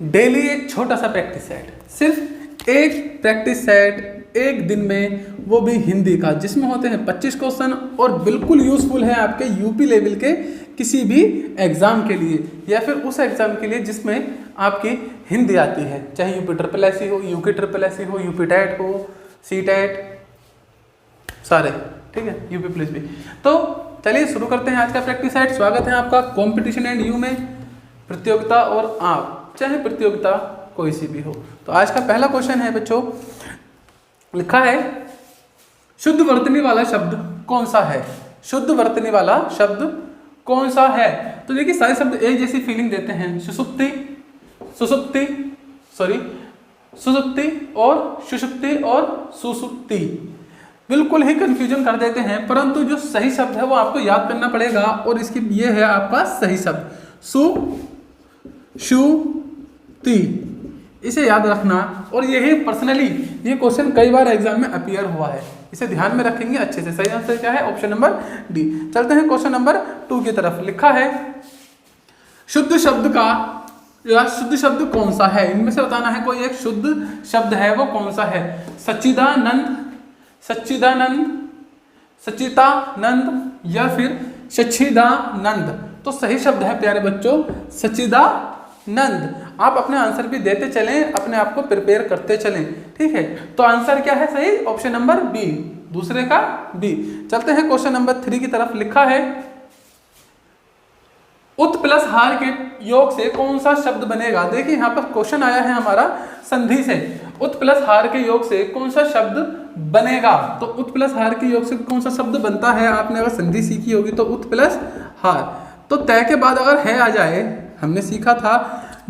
Daily एक छोटा सा प्रैक्टिस सेट, सिर्फ एक प्रैक्टिस सेट एक दिन में, वो भी हिंदी का, जिसमें होते हैं 25 क्वेश्चन और बिल्कुल यूजफुल है आपके यूपी लेवल के किसी भी एग्जाम के लिए या फिर उस एग्जाम के लिए जिसमें आपकी हिंदी आती है, चाहे यूपी ट्रिपल एस हो, यूके ट्रिपल एस हो, यूपी टेट हो, सी टेट, सारे, ठीक है, यूपी पुलिस भी। तो चलिए शुरू करते हैं आज का प्रैक्टिस सेट। स्वागत है आपका कॉम्पिटिशन एंड यू में, प्रतियोगिता और आप चाहे प्रतियोगिता कोई सी भी हो। तो आज का पहला क्वेश्चन है बच्चों, लिखा है शुद्ध वर्तनी वाला शब्द कौन सा है? शुद्ध वर्तनी वाला शब्द कौन सा है? तो देखिए सारे शब्द एक जैसी फीलिंग देते हैं, सुसुप्ति, सुसुप्ति, सॉरी सुसुप्ति और सुषुप्ति और सुसुप्ति, बिल्कुल ही कंफ्यूजन कर देते हैं, परंतु जो सही शब्द है वो आपको याद करना पड़ेगा और इसकी ये है आपका सही शब्द सु शु ती, इसे याद रखना। और यही पर्सनली ये क्वेश्चन कई बार एग्जाम में अपीयर हुआ है, इसे ध्यान में रखेंगे अच्छे से। सही आंसर क्या है? Option number D. चलते हैं क्वेश्चन नंबर 2 की तरफ। लिखा है शुद्ध शब्द का या शुद्ध शब्द कौन सा है? इनमें से बताना है कोई एक शुद्ध शब्द है, वो कौन सा है? सच्चिदानंद, सच्चिदानंद, सच्चिदानंद या फिर सच्चिदानंद। तो सही शब्द है प्यारे बच्चों सच्चिदानंद। आप अपने आंसर भी देते चलें, अपने आप को प्रिपेयर करते चलें, ठीक है। तो आंसर क्या है सही? ऑप्शन नंबर बी, दूसरे का बी। चलते हैं क्वेश्चन नंबर 3 की तरफ। लिखा है उत प्लस हार के योग से कौन सा शब्द बनेगा? देखिए यहाँ पर क्वेश्चन आया है हमारा संधि से, उत प्लस हार के योग से कौन सा शब्द बनेगा? तो उत प्लस हार के योग से कौन सा शब्द बनता है? आपने अगर संधि सीखी होगी तो उत प्लस हार, तो तय के बाद अगर है आ जाए, हमने सीखा था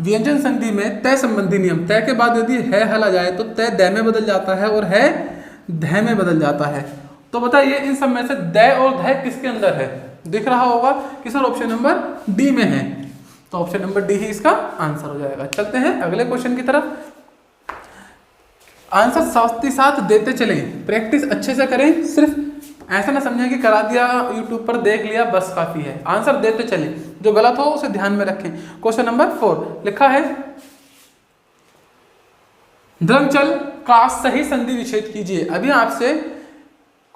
व्यंजन संधि में तय संबंधी नियम, तय के बाद यदि है हल आ जाए तो तय द में बदल जाता है और है ध में बदल जाता है। तो बताइए इन सब में से द और ध किसके अंदर है? दिख रहा होगा कि सर ऑप्शन नंबर डी में है, तो ऑप्शन नंबर डी ही इसका आंसर हो जाएगा। चलते हैं अगले क्वेश्चन की तरफ। आंसर साथ ही साथ देते चलें, प्रैक्टिस अच्छे से करें, सिर्फ ऐसा ना समझें कि करा दिया यूट्यूब पर देख लिया बस काफी है, आंसर देते चलें, जो गलत हो उसे ध्यान में रखें। क्वेश्चन नंबर 4 लिखा है द्रंचल का सही संधि विच्छेद कीजिए। अभी आपसे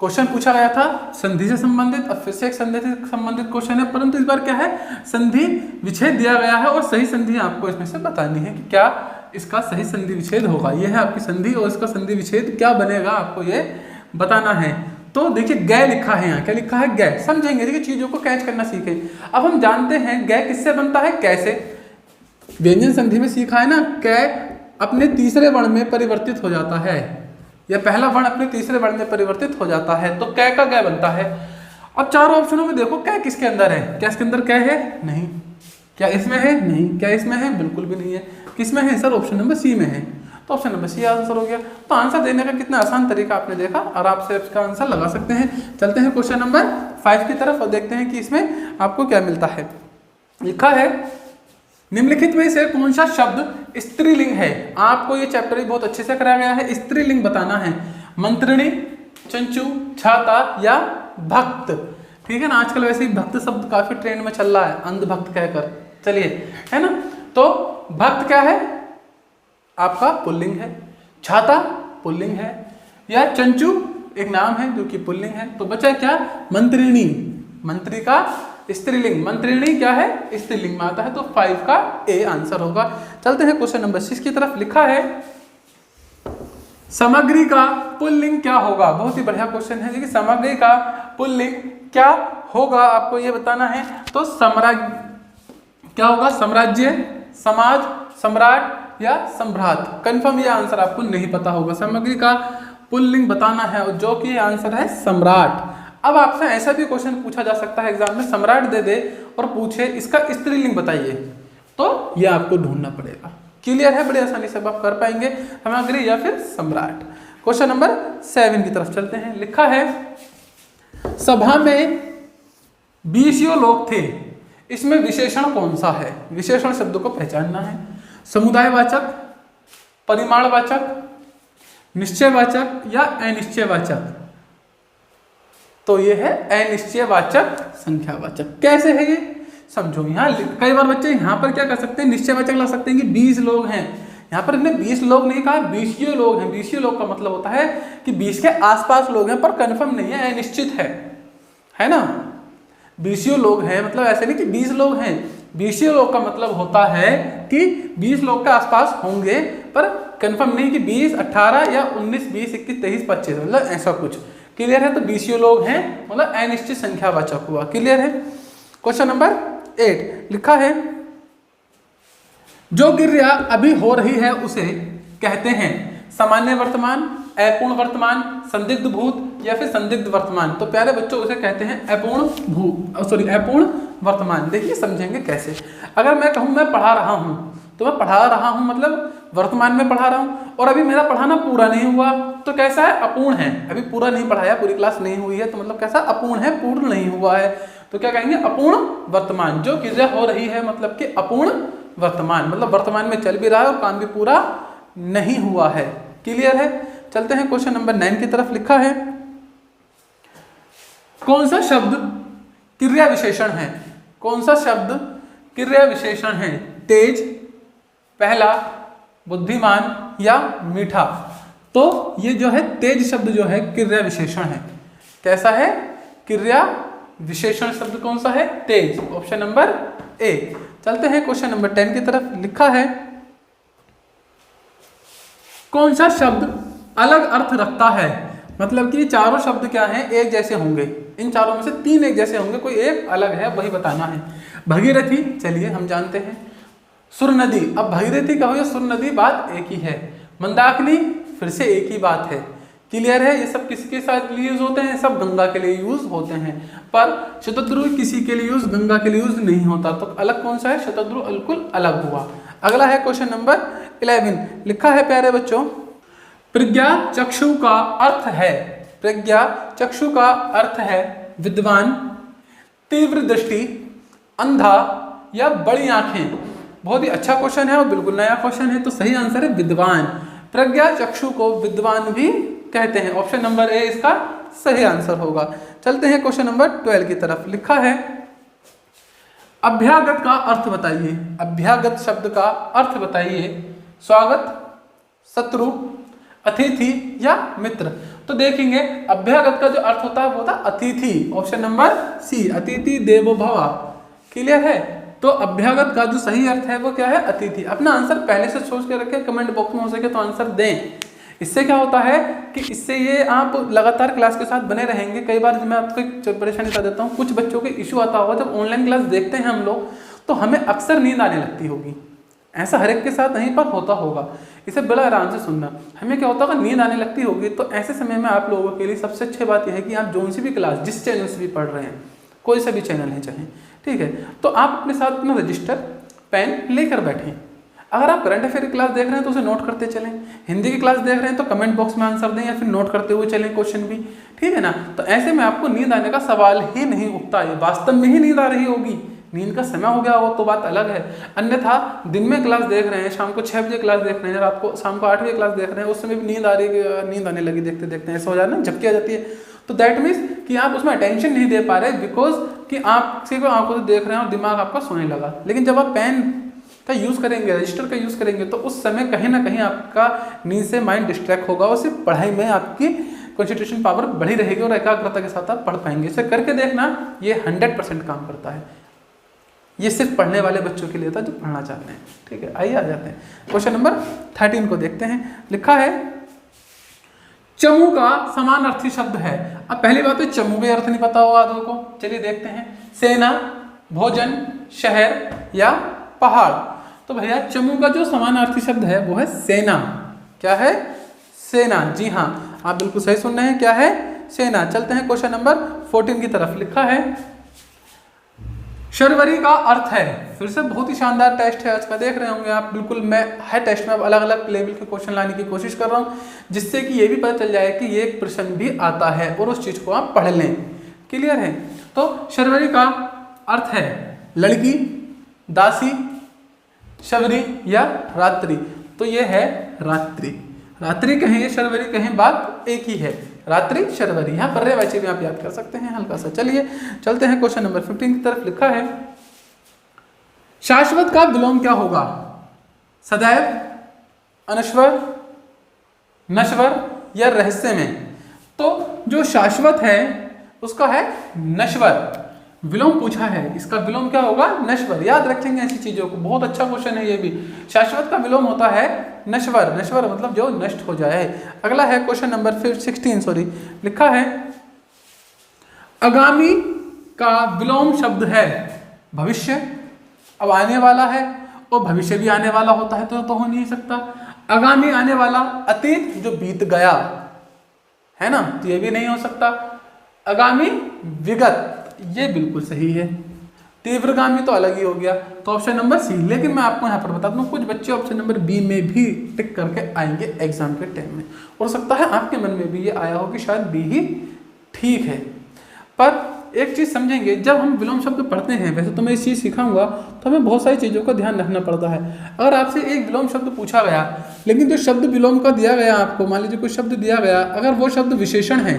क्वेश्चन पूछा गया था संधि से संबंधित, अब फिर से एक संधि से संबंधित क्वेश्चन है, परंतु इस बार क्या है संधि विच्छेद दिया गया है और सही संधि आपको इसमें से बतानी है कि क्या इसका सही संधि विच्छेद होगा। यह है आपकी संधि और इसका संधि विच्छेद क्या बनेगा, आपको ये बताना है। तो देखिए गै लिखा है यहाँ, क्या लिखा है? गै। समझेंगे, देखिए चीजों को कैच करना सीखें। अब हम जानते हैं गै किससे बनता है, कैसे? व्यंजन संधि में सीखा है ना, कै अपने तीसरे वर्ण में परिवर्तित हो जाता है, या पहला वर्ण अपने तीसरे वर्ण में परिवर्तित हो जाता है, तो कै का गै बनता है। अब चारों ऑप्शनों में देखो कै किसके अंदर है? क्या इसके अंदर कै है? नहीं। क्या इसमें है? नहीं। क्या इसमें है? बिल्कुल भी नहीं है। किसमें है सर? ऑप्शन नंबर सी में है, तो ऑप्शन नंबर सी आंसर हो गया। तो आंसर देने का कितना आसान तरीका आपने देखा, और आप से इसका आंसर लगा सकते हैं। चलते हैं क्वेश्चन नंबर 5 की तरफ और देखते हैं कि इसमें आपको क्या मिलता है। लिखा है निम्नलिखित में से कौन सा शब्द स्त्रीलिंग है? आपको ये चैप्टर बहुत अच्छे से कराया गया है, स्त्रीलिंग बताना है। मंत्रिणी, चंचू, छाता या भक्त, ठीक है ना। आजकल वैसे ही भक्त शब्द काफी ट्रेंड में चल रहा है, अंधभक्त कहकर, चलिए, है ना। तो भक्त क्या है? आपका पुल्लिंग है, छाता पुल्लिंग है, या चंचू एक नाम है जो कि पुल्लिंग है। तो बचा क्या? मंत्रिणी, मंत्री का स्त्रीलिंग, मंत्रिणी क्या है? स्त्रीलिंग में आता है, तो 5 का ए आंसर होगा। चलते हैं क्वेश्चन नंबर 6 की तरफ। लिखा है सामग्री का पुल्लिंग क्या होगा? बहुत ही बढ़िया क्वेश्चन है, देखिए सामग्री का पुल्लिंग क्या होगा आपको ये बताना है। तो साम्राज्य क्या होगा? साम्राज्य, समाज, सम्राट या सम्राट। कंफर्म ये आंसर आपको नहीं पता होगा, सामग्री का पुल्लिंग बताना है, और जो कि आंसर है सम्राट। अब आपसे ऐसा भी क्वेश्चन पूछा जा सकता है एग्जाम में, सम्राट दे दे और पूछे इसका स्त्रीलिंग बताइए, तो ये आपको ढूंढना पड़ेगा। क्लियर है? बड़ी आसानी से आप कर पाएंगे, सामग्री या फिर सम्राट। क्वेश्चन नंबर 7 की तरफ चलते हैं। लिखा है सभा में 20 लोग थे, इसमें विशेषण कौन सा है? विशेषण शब्द को पहचानना है। समुदायवाचक, परिमाणवाचक, निश्चयवाचक या अनिश्चयवाचक? तो ये है अनिश्चयवाचक संख्यावाचक। कैसे है ये? समझो। यहाँ कई बार बच्चे यहाँ पर क्या कर सकते हैं, निश्चयवाचक ला सकते हैं कि 20 लोग हैं। यहाँ पर इन्हें 20 लोग नहीं कहा, 20 लोग हैं। 20 लोग का मतलब होता है कि 20 के आसपास लोग हैं, पर कंफर्म नहीं है, अनिश्चित है ना। 20 लोग हैं मतलब ऐसे नहीं कि 20 लोग हैं। 20 लोग का मतलब होता है कि 20 लोग के आसपास होंगे, पर कंफर्म नहीं कि 20, 18 या 19, 20, 21, 23, 25, मतलब ऐसा कुछ। क्लियर है। तो 20 लोग हैं मतलब अनिश्चित संख्यावाचक हुआ। क्लियर है। क्वेश्चन नंबर 8 लिखा है, जो क्रिया अभी हो रही है उसे कहते हैं सामान्य वर्तमान, अपूर्ण वर्तमान, संदिग्ध भूत या फिर संदिग्ध वर्तमान। तो प्यारे बच्चों उसे कहते हैं अपूर्ण वर्तमान। देखिए समझेंगे कैसे। अगर मैं कहूँ मैं पढ़ा रहा हूँ, तो मैं पढ़ा रहा हूँ मतलब वर्तमान में पढ़ा रहा हूँ, और अभी मेरा पढ़ाना पूरा नहीं हुआ, तो कैसा है, अपूर्ण है। अभी पूरा नहीं पढ़ाया, पूरी क्लास नहीं हुई है, तो मतलब कैसा, अपूर्ण है, पूर्ण नहीं हुआ है। तो क्या कहेंगे, अपूर्ण वर्तमान। जो क्रिया हो रही है मतलब कि अपूर्ण वर्तमान, मतलब वर्तमान में चल भी रहा है और काम भी पूरा नहीं हुआ है। क्लियर है। चलते हैं क्वेश्चन नंबर 9 की तरफ। लिखा है, कौन सा शब्द क्रिया विशेषण है? कौन सा शब्द क्रिया विशेषण है? तेज, पहला, बुद्धिमान या मीठा। तो ये जो है तेज शब्द जो है क्रिया विशेषण है। कैसा है? क्रिया विशेषण शब्द कौन सा है? तेज। Option number A. चलते हैं क्वेश्चन नंबर 10 की तरफ। लिखा है, कौन सा शब्द अलग अर्थ रखता है? मतलब कि चारों शब्द क्या हैं, एक जैसे होंगे। इन चारों में से 3 एक जैसे होंगे, कोई एक अलग है, वही बताना है। भगीरथी, चलिए हम जानते हैं। सुर नदी, अब भगीरथी का हो या सुर नदी, बात एक ही है। मंदाकिनी, फिर से एक ही बात है। क्लियर है। ये सब किसके साथ यूज होते हैं? सब गंगा के लिए यूज होते हैं। पर शतद्रु किसी के लिए यूज, गंगा के लिए यूज नहीं होता। तो अलग कौन सा है? शतद्रु बिल्कुल अलग हुआ। अगला है क्वेश्चन नंबर 11। लिखा है प्यारे बच्चों, प्रज्ञा चक्षु का अर्थ है, प्रज्ञा चक्षु का अर्थ है विद्वान, तीव्र दृष्टि, अंधा या बड़ी आंखें। बहुत ही अच्छा क्वेश्चन है और बिल्कुल नया क्वेश्चन है। तो सही आंसर है विद्वान। प्रज्ञा चक्षु को विद्वान भी कहते हैं। ऑप्शन नंबर ए इसका सही आंसर होगा। चलते हैं क्वेश्चन नंबर 12 की तरफ। लिखा है, अभ्यागत का अर्थ बताइए। अभ्यागत शब्द का अर्थ बताइए। स्वागत, शत्रु, अतिथि या मित्र। तो देखेंगे अभ्यागत का जो अर्थ होता है वो होता है अतिथि। ऑप्शन नंबर सी, अतिथि देवो भव। क्लियर है। तो अभ्यागत का जो सही अर्थ है वो क्या है? अतिथि। अपना आंसर पहले से सोच के रखें, कमेंट बॉक्स में हो सके तो आंसर दें। इससे क्या होता है कि इससे ये आप लगातार क्लास के साथ बने रहेंगे। कई बार मैं आपको एक परेशानी बता देता हूँ, कुछ बच्चों के इशू आता होगा जब ऑनलाइन क्लास देखते हैं हम लोग, तो हमें अक्सर नींद आने लगती होगी। ऐसा हर एक के साथ नहीं पर होता होगा। इसे बड़ा आराम से सुनना। हमें क्या होता होगा, नींद आने लगती होगी। तो ऐसे समय में आप लोगों के लिए सबसे अच्छी बात यह है कि आप जो सी भी क्लास, जिस चैनल से भी पढ़ रहे हैं, कोई सा भी चैनल है चाहे, ठीक है, तो आप अपने साथ अपना रजिस्टर, पेन लेकर बैठें। अगर आप करंट अफेयर की क्लास देख रहे हैं तो उसे नोट करते चलें। हिंदी की क्लास देख रहे हैं तो कमेंट बॉक्स में आंसर दें या फिर नोट करते हुए चलें क्वेश्चन भी, ठीक है ना। तो ऐसे में आपको नींद आने का सवाल ही नहीं उठता है। वास्तव में ही नींद आ रही होगी, नींद का समय हो गया हो तो बात अलग है। अन्यथा दिन में क्लास देख रहे हैं, शाम को 6 बजे क्लास देख रहे हैं, रात को शाम को 8 बजे क्लास देख रहे हैं, उस समय भी नींद आ रही है, नींद आने लगी देखते देखते, ऐसा हो जाए ना, झपकी आ जाती है। तो दैट मीन्स कि आप उसमें अटेंशन नहीं दे पा रहे, बिकॉज कि आप किसी को आंखों से देख रहे हैं और दिमाग आपका सोने लगा। लेकिन जब आप पेन का यूज़ करेंगे, रजिस्टर का यूज़ करेंगे, तो उस समय कहीं ना कहीं आपका नींद से माइंड डिस्ट्रैक्ट होगा और सिर्फ पढ़ाई में आपकी कंसंट्रेशन पावर बढ़ी रहेगी और एकाग्रता के साथ आप पढ़ पाएंगे। इसे करके देखना, ये 100% काम करता है। ये सिर्फ पढ़ने वाले बच्चों के लिए था जो पढ़ना चाहते हैं, ठीक है। आइए आ जाते हैं क्वेश्चन नंबर 13 को देखते हैं। लिखा है, चमू का समानार्थी शब्द है। अब पहली बात तो चमू के अर्थ नहीं पता होगा आदों को, चलिए देखते हैं। सेना, भोजन, शहर या पहाड़। तो भैया चमू का जो समानार्थी शब्द है वो है सेना। क्या है? सेना। जी हाँ, आप बिल्कुल सही सुन रहे हैं, क्या है? सेना। चलते हैं क्वेश्चन नंबर 14 की तरफ। लिखा है, शर्वरी का अर्थ है। फिर से बहुत ही शानदार टेस्ट है आज का, देख रहे होंगे आप। बिल्कुल मैं हर टेस्ट में अब अलग अलग लेवल के क्वेश्चन लाने की कोशिश कर रहा हूँ, जिससे कि ये भी पता चल जाए कि ये एक प्रश्न भी आता है और उस चीज को आप पढ़ लें। क्लियर है। तो शर्वरी का अर्थ है लड़की, दासी, शबरी या रात्रि। तो ये है रात्रि। रात्रि कहें या शर्वरी कहें, बात एक ही है। रात्रि, शर्वरी। यहाँ पर्यायवाची भी आप याद कर सकते हैं हल्का सा। चलिए चलते हैं क्वेश्चन नंबर 15 की तरफ। लिखा है, शाश्वत का विलोम क्या होगा? सदैव, अनश्वर, नश्वर या रहस्य में? तो जो शाश्वत है उसका है नश्वर। विलोम पूछा है, इसका विलोम क्या होगा? नश्वर। याद रखेंगे ऐसी चीजों को, बहुत अच्छा क्वेश्चन है ये भी। शाश्वत का विलोम होता है नश्वर। नश्वर मतलब जो नष्ट हो जाए। अगला है क्वेश्चन नंबर 16 लिखा है आगामी का विलोम शब्द है भविष्य। अब आने वाला है और भविष्य भी आने वाला होता है तो हो नहीं सकता। आगामी आने वाला, अतीत जो बीत गया है ना, तो ये भी नहीं हो सकता। आगामी विगत, ये बिल्कुल सही है। तीव्रगामी तो अलग ही हो गया, तो ऑप्शन नंबर सी। लेकिन मैं आपको यहाँ पर बता दूं, कुछ बच्चे ऑप्शन नंबर बी में भी टिक करके आएंगे एग्जाम के टाइम में। हो सकता है आपके मन में भी ये आया हो कि शायद बी ही ठीक है। पर एक चीज समझेंगे, जब हम विलोम शब्द पढ़ते हैं, वैसे तो मैं इस चीज सिखाऊंगा, तो हमें बहुत सारी चीजों का ध्यान रखना पड़ता है। अगर आपसे एक विलोम शब्द पूछा गया, लेकिन जो शब्द विलोम का दिया गया आपको, मान लीजिए कोई शब्द दिया गया, अगर वो शब्द विशेषण है,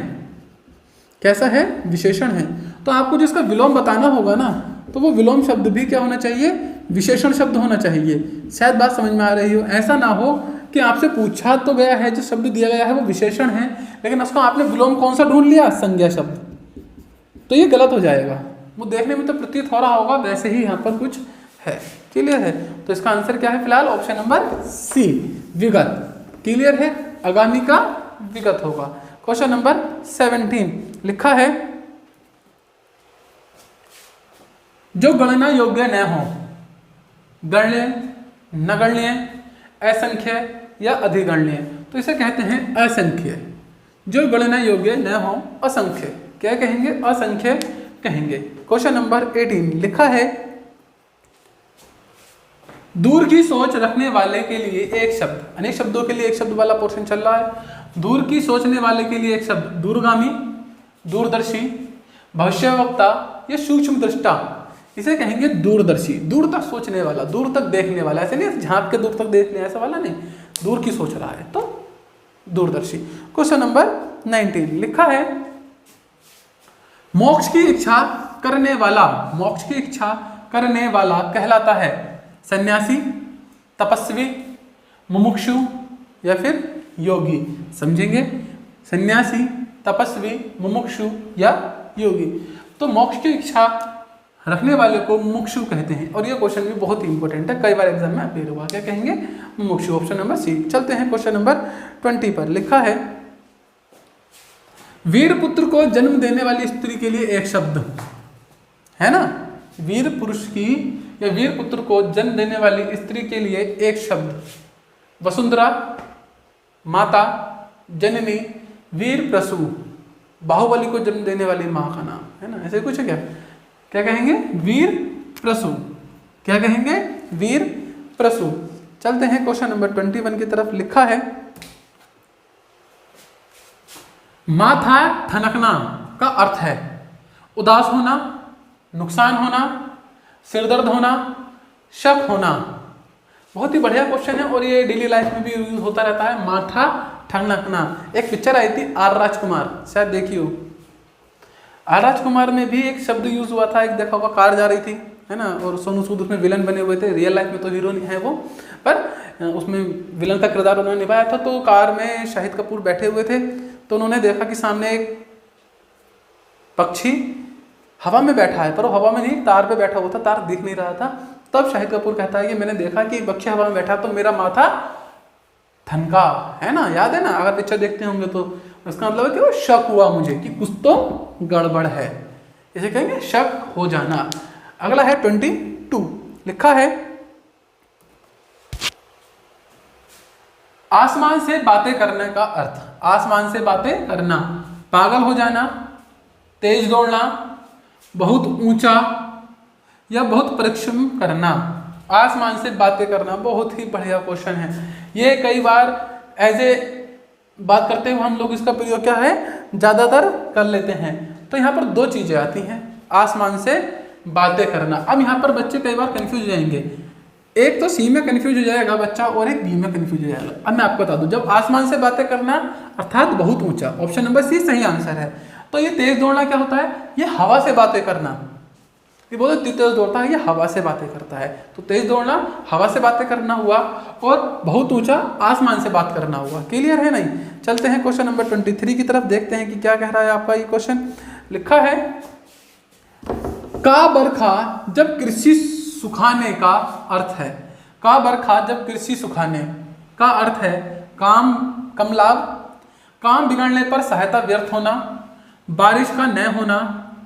कैसा है? विशेषण है, तो आपको जिसका विलोम बताना होगा ना, तो वो विलोम शब्द भी क्या होना चाहिए? विशेषण शब्द होना चाहिए। शायद बात समझ में आ रही हो। ऐसा ना हो कि आपसे पूछा तो गया है, जो शब्द दिया गया है वो विशेषण है, लेकिन उसको आपने विलोम कौन सा ढूंढ लिया? संज्ञा शब्द। तो ये गलत हो जाएगा। वो देखने में तो प्रतीत हो रहा होगा, वैसे ही यहाँ पर कुछ है। क्लियर है? तो इसका आंसर क्या है? फिलहाल ऑप्शन नंबर सी, विगत। क्लियर है? आगामी का विगत होगा। क्वेश्चन नंबर 17 लिखा है जो गणना योग्य न हो, गणनीय, नगण्य, असंख्य या अधिगण्य, तो इसे कहते हैं असंख्य। जो गणना योग्य न हो, असंख्य। क्या कहेंगे? असंख्य कहेंगे। क्वेश्चन नंबर 18 लिखा है दूर की सोच रखने वाले के लिए एक शब्द। अनेक शब्दों के लिए एक शब्द वाला पोर्शन चल रहा है। दूर की सोचने वाले के लिए एक शब्द, दूरगामी, दूरदर्शी, भविष्यवक्ता या सूक्ष्म दृष्टा। इसे कहेंगे दूरदर्शी। दूर तक सोचने वाला, दूर तक देखने वाला। ऐसे नहीं झांक के दूर तक देखने, ऐसा वाला नहीं, दूर की सोच रहा है तो दूरदर्शी। क्वेश्चन नंबर 19 लिखा है मोक्ष की इच्छा करने वाला, मोक्ष की इच्छा करने वाला कहलाता है सन्यासी, तपस्वी, मुमुक्षु या फिर योगी। समझेंगे? सन्यासी, तपस्वी, मुमुक्षु या योगी। तो मोक्ष की इच्छा रखने वाले को मुमुक्षु कहते हैं, और ये क्वेश्चन भी बहुत ही इंपॉर्टेंट है, कई बार एग्जाम में अपेयर हुआ। क्या कहेंगे? मुमुक्षु। Option number C. चलते हैं क्वेश्चन नंबर 20 पर। लिखा है वीर पुत्र को जन्म देने वाली स्त्री के लिए एक शब्द है ना। वीर पुरुष की या वीर पुत्र को जन्म देने वाली स्त्री के लिए एक शब्द, वसुंधरा, माता, जननी, वीर प्रसू। बाहुबली को जन्म देने वाली माँ का नाम है ना, ऐसे कुछ है क्या? क्या कहेंगे? वीर प्रसू। क्या कहेंगे? वीर प्रसू। चलते हैं क्वेश्चन नंबर 21 की तरफ। लिखा है माथा ठनकना का अर्थ है उदास होना, नुकसान होना, सिरदर्द होना, शक होना। बहुत ही बढ़िया क्वेश्चन है और ये डेली लाइफ में भी यूज होता रहता है। माथा ठनकना। एक पिक्चर आई थी आर राजकुमार, शायद देखी हो। आर राजकुमार में भी एक शब्द यूज हुआ था, एक देखा होगा, कार जा रही थी है ना, और सोनू सूद उसमें विलन बने हुए थे। रियल लाइफ में तो हीरो नहीं है वो, पर उसमें विलन का किरदार उन्होंने निभाया था। तो कार में शाहिद कपूर बैठे हुए थे, तो उन्होंने देखा कि सामने एक पक्षी हवा में बैठा है, पर वो हवा में नहीं, तार पे बैठा हुआ था, तार दिख नहीं रहा था। तब शाहिद कपूर कहता है कि मैंने देखा कि पक्षी हवा में बैठा तो मेरा माथा ठनका, है ना, याद है ना? अगर पिक्चर देखते होंगे तो उसका मतलब है कि वो शक हुआ मुझे कि कुछ तो गड़बड़ है, इसे कहेंगे शक हो जाना। अगला है 22। लिखा है आसमान से बातें करने का अर्थ। आसमान से बातें करना, पागल हो जाना, तेज दौड़ना, बहुत ऊंचा या बहुत परिश्रम करना। आसमान से बातें करना बहुत ही बढ़िया क्वेश्चन है। ये कई बार एज ए बात करते हुए हम लोग इसका प्रयोग क्या है ज्यादातर कर लेते हैं। तो यहाँ पर दो चीजें आती हैं, आसमान से बातें करना। अब यहाँ पर बच्चे कई बार कंफ्यूज हो जाएंगे, एक तो सी में कंफ्यूज हो जाएगा बच्चा और एक बी में कंफ्यूज हो जाएगा। अब मैं आपको बता दूं, जब आसमान से बातें करना अर्थात बहुत ऊंचा, ऑप्शन नंबर सी सही आंसर है। तो ये तेज दौड़ना क्या होता है? ये हवा से बातें करना, ये बहुत तेज दौड़ता है, ये हवा से बातें करता है। तो तेज दौड़ना, हवा से बातें करना हुआ, और बहुत ऊंचा आसमान से बात करना हुआ। क्लियर है नहीं? चलते हैं क्वेश्चन नंबर 23 की तरफ, देखते हैं कि क्या कह रहा है आपका ये क्वेश्चन। लिखा है का बरखा जब कृषि सुखाने का अर्थ है। का बरखा जब कृषि सुखाने का अर्थ है काम कम लाभ, काम बिगड़ने पर सहायता व्यर्थ होना, बारिश का न होना,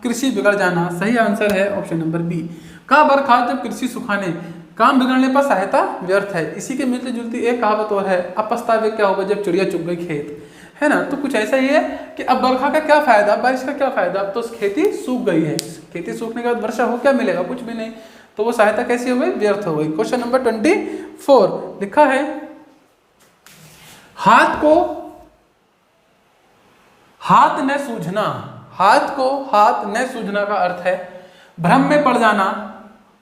कृषि बिगड़ जाना। सही आंसर है ऑप्शन नंबर बी। का बरखा जब कृषि सुखाने, काम बिगड़ने पर सहायता व्यर्थ है। इसी के मिलती जुलती एक कहावत और है, अब पछतावे क्या होगा जब चिड़िया चुग गई खेत, है ना। तो कुछ ऐसा ही है कि अब बरखा का क्या फायदा, बारिश का क्या फायदा, अब तो खेती सूख गई है। खेती सूखने के बाद वर्षा हो क्या मिलेगा, कुछ भी नहीं। तो वो सहायता कैसी हो गई, व्यर्थ हो गई। क्वेश्चन नंबर 24 लिखा है हाथ न सूझना। हाथ को हाथ न सूझना का अर्थ है भ्रम में पड़ जाना,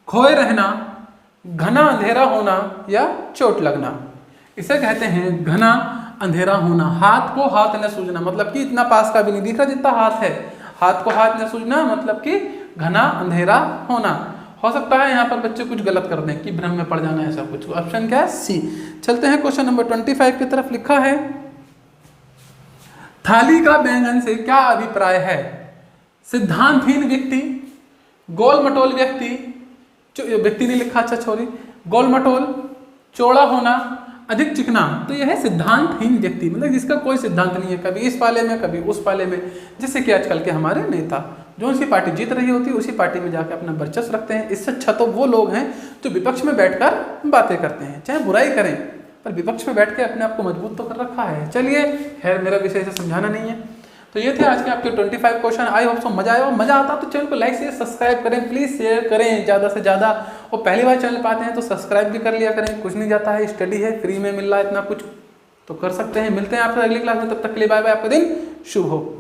खोए रहना, घना अंधेरा होना या चोट लगना। इसे कहते हैं घना अंधेरा होना। हाथ को हाथ न सूझना मतलब कि इतना पास का भी नहीं दिख रहा जितना हाथ है। हाथ को हाथ न सूझना मतलब कि घना अंधेरा होना। हो सकता है यहाँ पर बच्चे कुछ गलत कर दें कि भ्रम में पड़ जाना, ऐसा कुछ। ऑप्शन क्या है, सी। चलते हैं क्वेश्चन नंबर 25 की तरफ। लिखा है थाली का बैंगन से क्या अभिप्राय है। सिद्धांतहीन व्यक्ति, गोल मटोल व्यक्ति, व्यक्ति नहीं लिखा, अच्छा छोरी, गोल मटोल, चौड़ा होना, अधिक चिकना। तो यह है सिद्धांतहीन व्यक्ति, मतलब जिसका कोई सिद्धांत नहीं है, कभी इस पाले में कभी उस पाले में। जैसे कि आजकल के हमारे नेता, जो सी पार्टी जीत रही होती है उसी पार्टी में जाकर अपना वर्चस्व रखते हैं। इससे अच्छा तो वो लोग हैं जो विपक्ष में बैठकर बातें करते हैं, चाहे बुराई करें पर विपक्ष में बैठ के अपने आप को मजबूत तो कर रखा है। चलिए खैर, मेरा विषय से समझाना नहीं है। तो ये थे आज के आपके 25 क्वेश्चन। आई होप सो मजा आया। और मजा आता तो चैनल को लाइक शेयर सब्सक्राइब करें, प्लीज शेयर करें ज़्यादा से ज़्यादा। और पहली बार चैनल पे आते हैं तो सब्सक्राइब भी कर लिया करें, कुछ नहीं जाता है, स्टडी है, फ्री में मिल रहा है इतना कुछ, तो कर सकते हैं। मिलते हैं आपसे अगली क्लास में, तब तक के लिए बाय बाय, आपका दिन शुभ हो।